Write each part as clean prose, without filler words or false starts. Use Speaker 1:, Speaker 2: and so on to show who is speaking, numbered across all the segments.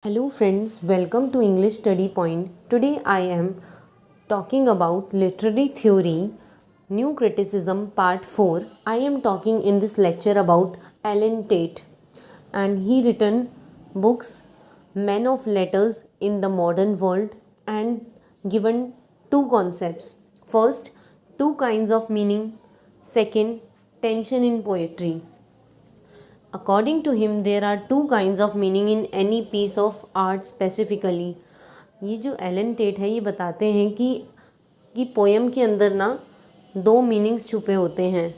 Speaker 1: Hello friends, welcome to English Study Point. Today I am talking about literary theory, new criticism part 4. I am talking in this lecture about Alan Tate, and he written books Men of Letters in the Modern World and given two concepts. First, two kinds of meaning. Second, tension in poetry. According to him, there are two kinds of meaning in any piece of art specifically. ये जो Elon TET है ये बताते हैं कि poem के अंदर ना दो मीनिंग्स छुपे होते हैं।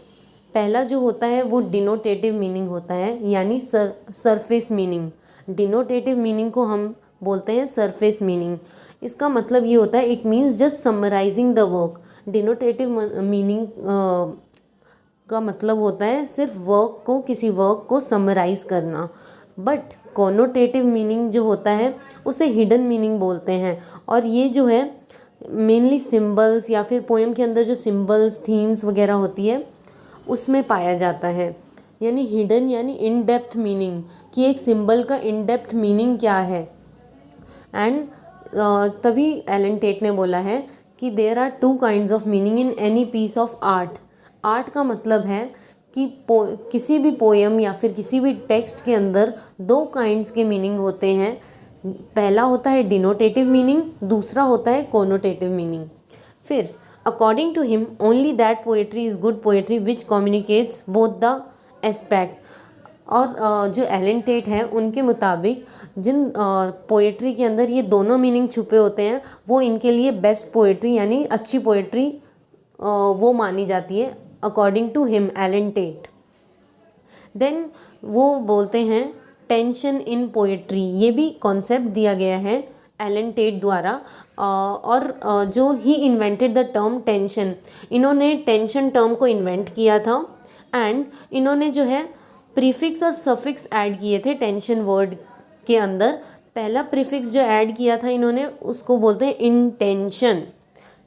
Speaker 1: पहला जो होता है वो डिनोटेटिव मीनिंग होता है, यानी सरफेस मीनिंग। डिनोटेटिव मीनिंग को हम बोलते हैं सरफेस मीनिंग। इसका मतलब ये होता है it means just summarising the work. Denotative meaning का मतलब होता है सिर्फ किसी वर्क को समराइज़ करना। बट कॉनोटेटिव मीनिंग जो होता है उसे हिडन मीनिंग बोलते हैं, और ये जो है मेनली सिंबल्स या फिर पोएम के अंदर जो सिंबल्स थीम्स वगैरह होती है उसमें पाया जाता है। यानी हिडन यानी इन डेप्थ मीनिंग, कि एक सिंबल का इन डेप्थ मीनिंग क्या है। एंड तभी एलन टेट ने बोला है कि there are two kinds of meaning in any piece of art. Art का मतलब है कि किसी भी पोएम या फिर किसी भी टेक्स्ट के अंदर दो काइंड्स के मीनिंग होते हैं। पहला होता है डिनोटेटिव मीनिंग, दूसरा होता है कोनोटेटिव मीनिंग। फिर according to him only that poetry is good poetry which communicates both the aspect. और जो एलन टेट हैं उनके मुताबिक जिन पोएट्री के अंदर ये दोनों मीनिंग छुपे होते हैं वो इनके लिए बेस्ट पोएट्री यानी अच्छी पोएट्री वो मानी जाती है, according to him Allen Tate. Then वो बोलते हैं टेंशन इन पोएट्री, ये भी कॉन्सेप्ट दिया गया है एलन टेट द्वारा। और जो ही इन्वेंटेड द टर्म टेंशन, इन्होंने टेंशन टर्म को इन्वेंट किया था। एंड इन्होंने जो है प्रीफिक्स और सफिक्स ऐड किए थे टेंशन वर्ड के अंदर। पहला प्रीफिक्स जो ऐड किया था इन्होंने उसको बोलते हैं इंटेंशन।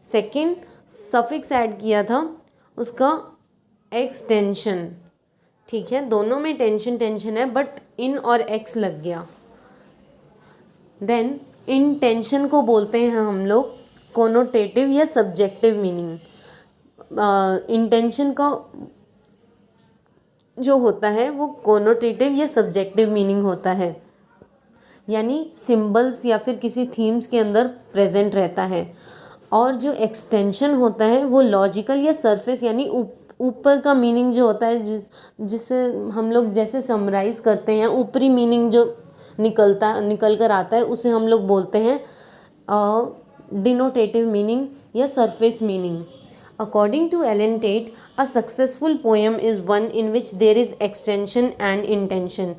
Speaker 1: सेकंड सफिक्स ऐड किया था उसका एक्सटेंशन। ठीक है, दोनों में टेंशन टेंशन है बट इन और एक्स लग गया। देन इंटेंशन को बोलते हैं हम लोग कोनोटेटिव या सब्जेक्टिव मीनिंग। इंटेंशन का जो होता है वो कोनोटेटिव या सब्जेक्टिव मीनिंग होता है, यानी सिंबल्स या फिर किसी थीम्स के अंदर प्रेजेंट रहता है। और जो एक्सटेंशन होता है वो लॉजिकल या सरफेस यानी ऊपर का मीनिंग जो होता है जिसे हम लोग जैसे समराइज़ करते हैं, ऊपरी मीनिंग जो निकल कर आता है उसे हम लोग बोलते हैं डिनोटेटिव मीनिंग या surface meaning. According to Alan Tate, a successful poem is one in which there is extension and intention.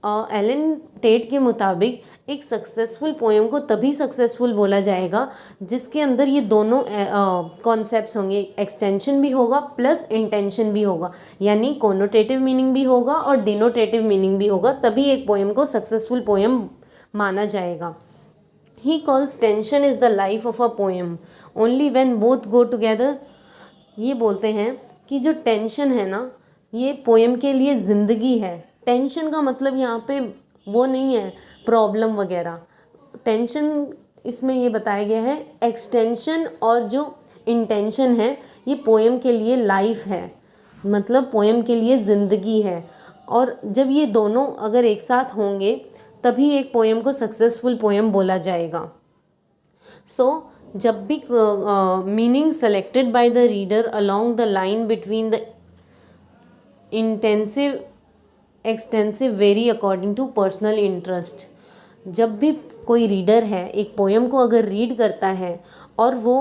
Speaker 1: Allen Tate के मुताबिक एक सक्सेसफुल पोएम को तभी सक्सेसफुल बोला जाएगा जिसके अंदर ये दोनों कॉन्सेप्ट्स होंगे, एक्सटेंशन भी होगा प्लस इंटेंशन भी होगा, यानी कोनोटेटिव मीनिंग भी होगा और डिनोटेटिव मीनिंग भी होगा, तभी एक पोएम को सक्सेसफुल पोएम माना जाएगा। He calls tension is the life of a poem only when both go together. ये बोलते हैं कि जो टेंशन है ना ये पोएम के लिए ज़िंदगी है। टेंशन का मतलब यहाँ पे वो नहीं है प्रॉब्लम वगैरह। टेंशन इसमें ये बताया गया है एक्सटेंशन और जो इंटेंशन है ये पोएम के लिए लाइफ है, मतलब पोएम के लिए ज़िंदगी है। और जब ये दोनों अगर एक साथ होंगे तभी एक पोएम को सक्सेसफुल पोएम बोला जाएगा। सो जब भी meaning selected by the reader along the line between the intensive extensive very according to personal interest. जब भी कोई रीडर है एक पोएम को अगर रीड करता है और वो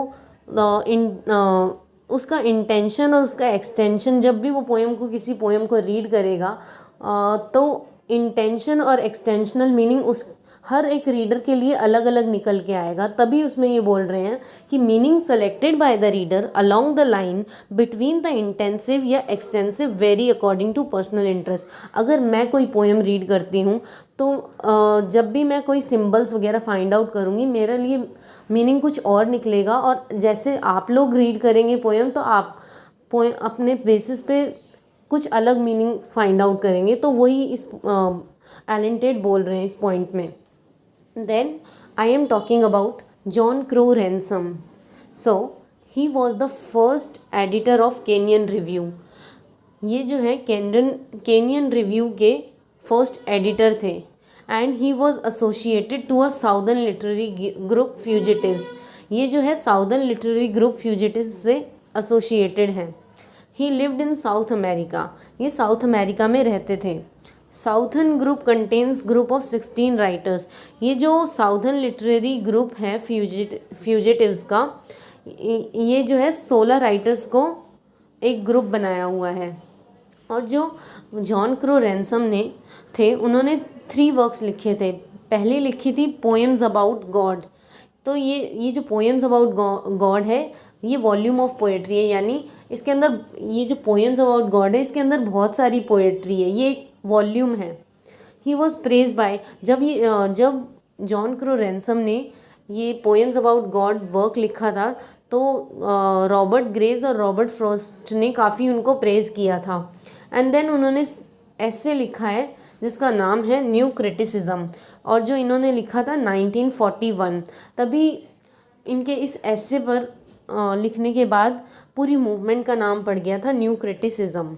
Speaker 1: उसका इंटेंशन और उसका एक्सटेंशन, जब भी वो किसी पोएम को रीड करेगा तो इंटेंशन और एक्सटेंशनल मीनिंग उस हर एक रीडर के लिए अलग अलग निकल के आएगा। तभी उसमें ये बोल रहे हैं कि meaning selected by the reader along the line between the intensive या extensive very according to personal interest. अगर मैं कोई पोएम रीड करती हूँ तो जब भी मैं कोई सिंबल्स वगैरह फाइंड आउट करूँगी मेरे लिए मीनिंग कुछ और निकलेगा, और जैसे आप लोग रीड करेंगे पोएम तो आप अपने बेसिस पे कुछ अलग मीनिंग फाइंड आउट करेंगे। तो वही इस एलन टेट बोल रहे हैं इस पॉइंट में। Then I am talking about John Crow Ransom. So he was the first editor of Kenyan Review. ये जो है केनियन रिव्यू के फर्स्ट एडिटर थे and he was associated to a southern literary group fugitives. ये जो है southern literary group fugitives से associated हैं. He lived in South America. ये साउथ अमेरिका में रहते थे. Southern group contains group of 16 writers. ये जो साउथर्न लिटरेरी ग्रुप है फ्यूजिटिव्स का, ये जो है 16 राइटर्स को एक ग्रुप बनाया हुआ है. और जो जॉन क्रो रैनसम ने थे, उन्होंने 3 वर्क्स लिखे थे. पहली लिखी थी पोएम्स अबाउट गॉड. तो ये जो पोएम्स अबाउट गॉड है, ये वॉल्यूम ऑफ पोएट्री है, यानी इसके अंदर ये जो पोएम्स अबाउट गॉड है, इसके अंदर बहुत सारी पोएट्री है. ये एक वॉल्यूम है. ही वॉज प्रेज बाय, जब जॉन क्रो रैनसम ने ये पोएम्स अबाउट गॉड वर्क लिखा था, तो रॉबर्ट ग्रेव्स और रॉबर्ट फ्रॉस्ट ने काफ़ी उनको प्रेज किया था. एंड देन उन्होंने ऐसे लिखा है जिसका नाम है न्यू क्रिटिसिज्म, और जो इन्होंने लिखा था 1941. तभी इनके इस ऐसे पर लिखने के बाद पूरी मूवमेंट का नाम पड़ गया था न्यू क्रिटिसिज्म.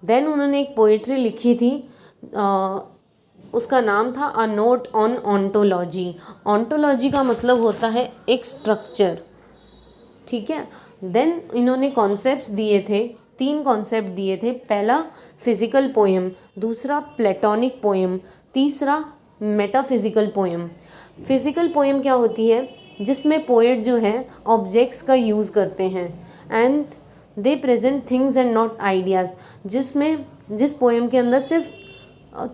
Speaker 1: देन उन्होंने एक पोइट्री लिखी थी, उसका नाम था a note on ontology. Ontology का मतलब होता है एक स्ट्रक्चर, ठीक है. देन इन्होंने कॉन्सेप्ट्स दिए थे, 3 कॉन्सेप्ट दिए थे. पहला फिजिकल पोएम, दूसरा प्लेटोनिक पोएम, तीसरा मेटाफिजिकल पोएम. फिजिकल पोएम क्या होती है, जिसमें पोएट जो है ऑब्जेक्ट्स का यूज़ करते हैं and they present things and not ideas. जिस पोएम के अंदर सिर्फ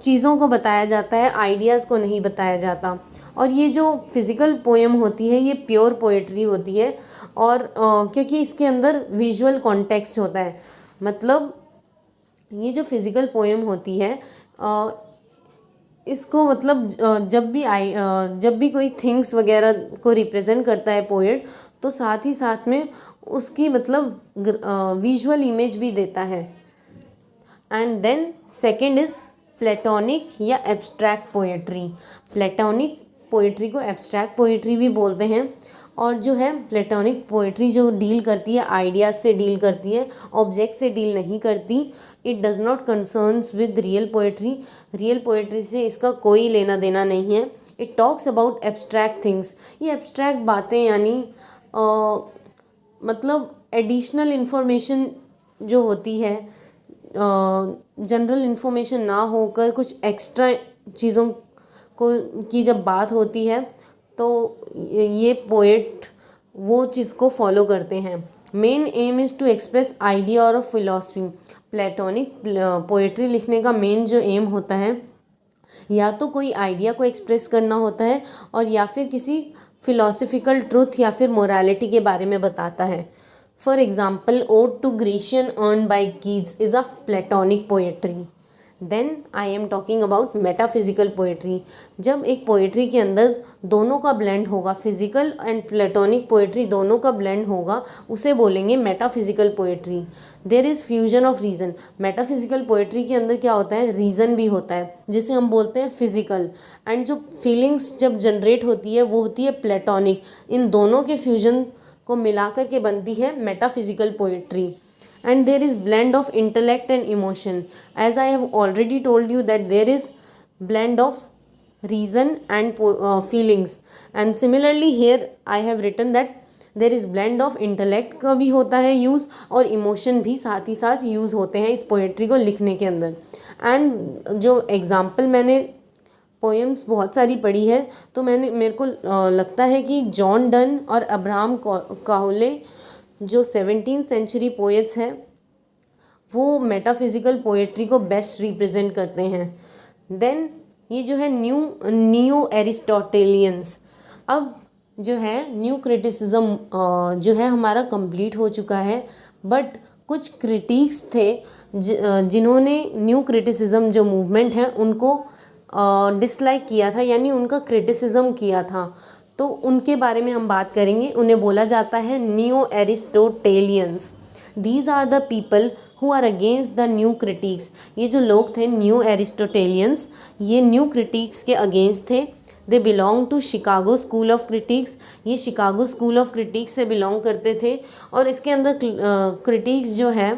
Speaker 1: चीज़ों को बताया जाता है, आइडियाज़ को नहीं बताया जाता. और ये जो फिज़िकल पोएम होती है, ये प्योर पोएट्री होती है. और क्योंकि इसके अंदर विजुअल कॉन्टेक्स्ट होता है, मतलब ये जो फिज़िकल पोएम होती है, इसको मतलब जब भी कोई थिंग्स वगैरह को रिप्रेजेंट करता है पोएट, तो साथ ही साथ में उसकी मतलब विजुअल इमेज भी देता है. And then second is platonic या एब्स्ट्रैक्ट पोएट्री. प्लेटोनिक पोएट्री को एब्स्ट्रैक्ट पोएट्री भी बोलते हैं. और जो है प्लेटोनिक पोएट्री जो डील करती है आइडियाज़ से डील करती है, ऑब्जेक्ट से डील नहीं करती. It does not concerns with real poetry. Real poetry से इसका कोई लेना देना नहीं है. It talks about abstract things. ये एब्स्ट्रैक्ट बातें यानी मतलब एडिशनल इन्फॉर्मेशन जो होती है, जनरल इन्फॉर्मेशन ना होकर कुछ एक्स्ट्रा चीज़ों को की जब बात होती है, तो ये पोएट वो चीज़ को फॉलो करते हैं. Main aim is to express idea और फिलॉसफी. प्लेटोनिक पोएट्री लिखने का मेन जो एम होता है, या तो कोई आइडिया को एक्सप्रेस करना होता है, और या फिर किसी फिलोसफिकल ट्रूथ या फिर मोरालिटी के बारे में बताता है. For example, ode to Grecian urn by Keats is a platonic poetry. Then I am talking about metaphysical poetry. जब एक पोएट्री के अंदर दोनों का ब्लेंड होगा, फिजिकल एंड प्लेटोनिक पोएट्री दोनों का ब्लेंड होगा, उसे बोलेंगे metaphysical poetry. There is fusion of reason. Metaphysical poetry के अंदर क्या होता है, रीज़न भी होता है, जिसे हम बोलते हैं फिजिकल. एंड जो फीलिंग्स जब जनरेट होती है, वो होती है प्लेटोनिक. इन दोनों के फ्यूजन को मिलाकर के बनती है metaphysical poetry. And there is blend of intellect and emotion. As I have already told you that there is blend of reason and feelings. And similarly here I have written that there is blend of intellect का भी होता है use, और emotion भी साथ ही साथ use होते हैं इस पोएट्री को लिखने के अंदर. एंड जो एग्ज़ाम्पल मैंने पोएम्स बहुत सारी पढ़ी है, तो मेरे को लगता है कि जॉन डन और अब्राहम काहुले जो 17th सेंचुरी पोएट्स हैं, वो मेटाफिजिकल पोएट्री को बेस्ट रिप्रेजेंट करते हैं. देन ये जो है नियो एरिस्टोटेलियंस. अब जो है न्यू क्रिटिसिज्म जो है हमारा कंप्लीट हो चुका है, बट कुछ क्रिटिक्स थे जिन्होंने न्यू क्रिटिसिज्म जो मूवमेंट है उनको डिसलाइक किया था, यानी उनका क्रिटिसिज्म किया था. तो उनके बारे में हम बात करेंगे. उन्हें बोला जाता है neo Aristotelians. These are the people who are against the new critics. ये जो लोग थे न्यू एरिस्टोटेलियंस, ये न्यू क्रिटिक्स के अगेंस्ट थे. They belong to Chicago school of critics. ये शिकागो स्कूल ऑफ क्रिटिक्स से बिलोंग करते थे और इसके अंदर क्रिटिक्स जो है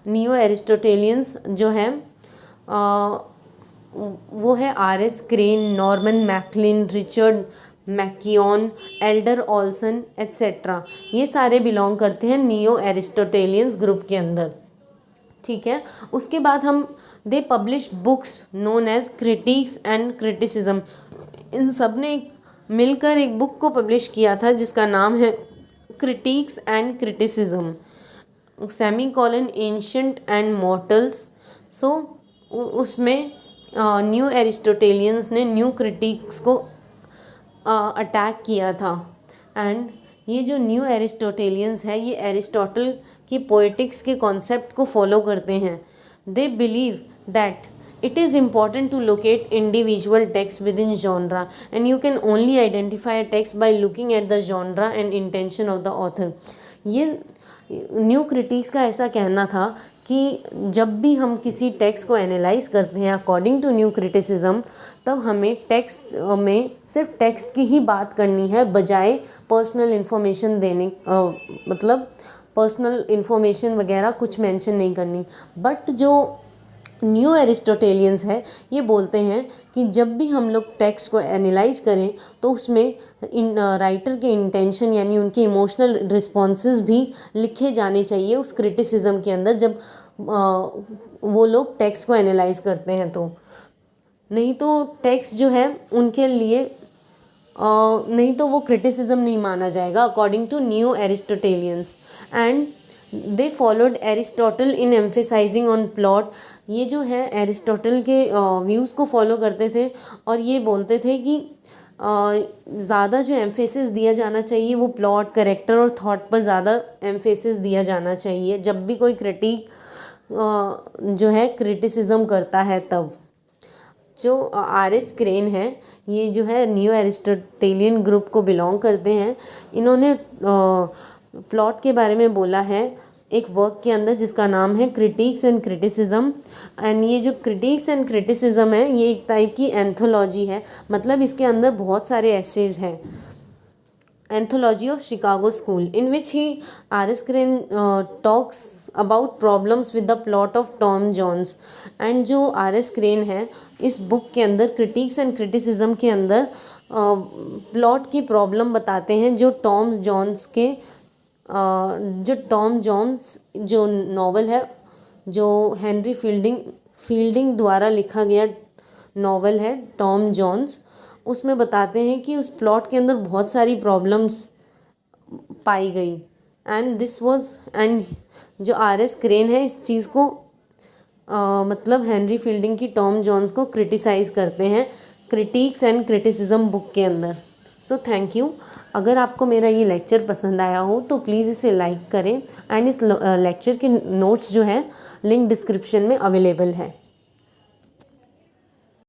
Speaker 1: नियो एरिस्टोटेलियंस जो है वो है RS. Crane, Norman Maclean, Richard McKeon, Elder Olson etcetera. ये सारे बिलोंग करते हैं नियो एरिस्टोटेलियंस ग्रुप के अंदर। ठीक है, उसके बाद हम they publish books known as critics and criticism. इन सब ने मिलकर एक बुक को पब्लिश किया था जिसका नाम है critics and criticism, semicolon ancient and mortals. So उसमें न्यू एरिस्टोटेलियंस ने न्यू क्रिटिक्स को अटैक किया था। एंड ये जो न्यू एरिस्टोटेलियंस है ये एरिस्टोटल की पोएटिक्स के कॉन्सेप्ट को फॉलो करते हैं। They believe that it is important to locate individual text within genre and you can only identify a text by looking at the genre and intention of the author। ये new critics का ऐसा कहना था कि जब भी हम किसी टेक्स्ट को एनालाइज करते हैं अकॉर्डिंग टू न्यू क्रिटिसिज्म, तब हमें टेक्स्ट में सिर्फ टेक्स्ट की ही बात करनी है बजाय पर्सनल इन्फॉर्मेशन देने मतलब पर्सनल इन्फॉर्मेशन वगैरह कुछ मेंशन नहीं करनी। बट जो न्यू एरिस्टोटेलियंस है ये बोलते हैं कि जब भी हम लोग टेक्स्ट को एनालाइज करें तो उसमें राइटर के इंटेंशन यानी उनके इमोशनल रिस्पॉन्सेस भी लिखे जाने चाहिए उस क्रिटिसिज्म के अंदर जब वो लोग टेक्स्ट को एनालाइज करते हैं। तो नहीं तो टेक्स्ट जो है उनके लिए नहीं तो वो क्रिटिसिज्म नहीं माना जाएगा according to new Aristotelians. And they followed Aristotle in emphasising on plot. ये जो है एरिस्टोटल के व्यूज़ को फॉलो करते थे और ये बोलते थे कि ज़्यादा जो एम्फेसिस दिया जाना चाहिए वो प्लॉट, कैरेक्टर और थॉट पर ज़्यादा एम्फेसिस दिया जाना चाहिए जब भी कोई क्रिटिक जो है क्रिटिसिज्म करता है। तब जो आर.एस. क्रेन है ये जो है न्यू एरिस्टोटेलियन ग्रुप को बिलोंग करते हैं। इन्होंने प्लॉट के बारे में बोला है एक वर्क के अंदर जिसका नाम है क्रिटिक्स एंड क्रिटिसिज्म। एंड ये जो क्रिटिक्स एंड क्रिटिसिज्म है ये एक टाइप की एंथोलॉजी है, मतलब इसके अंदर बहुत सारे एसेज हैं। Anthology of Chicago school in which he R S. Crane talks about problems with the plot of Tom Jones. And जो आर.एस. क्रेन है इस बुक के अंदर क्रिटिक्स एंड क्रिटिसिज्म के अंदर प्लॉट की प्रॉब्लम बताते हैं जो टॉम जोन्स जो नॉवल है जो हेनरी फील्डिंग द्वारा लिखा गया नॉवल है टॉम जोन्स, उसमें बताते हैं कि उस प्लॉट के अंदर बहुत सारी प्रॉब्लम्स पाई गई। एंड जो आर.एस. क्रेन है इस चीज़ को मतलब हेनरी फील्डिंग की टॉम जोन्स को क्रिटिसाइज़ करते हैं क्रिटिक्स एंड क्रिटिसिज्म बुक के अंदर। So thank you. अगर आपको मेरा ये लेक्चर पसंद आया हो तो प्लीज़ इसे लाइक करें एंड इस लेक्चर के नोट्स जो है लिंक डिस्क्रिप्शन में अवेलेबल है।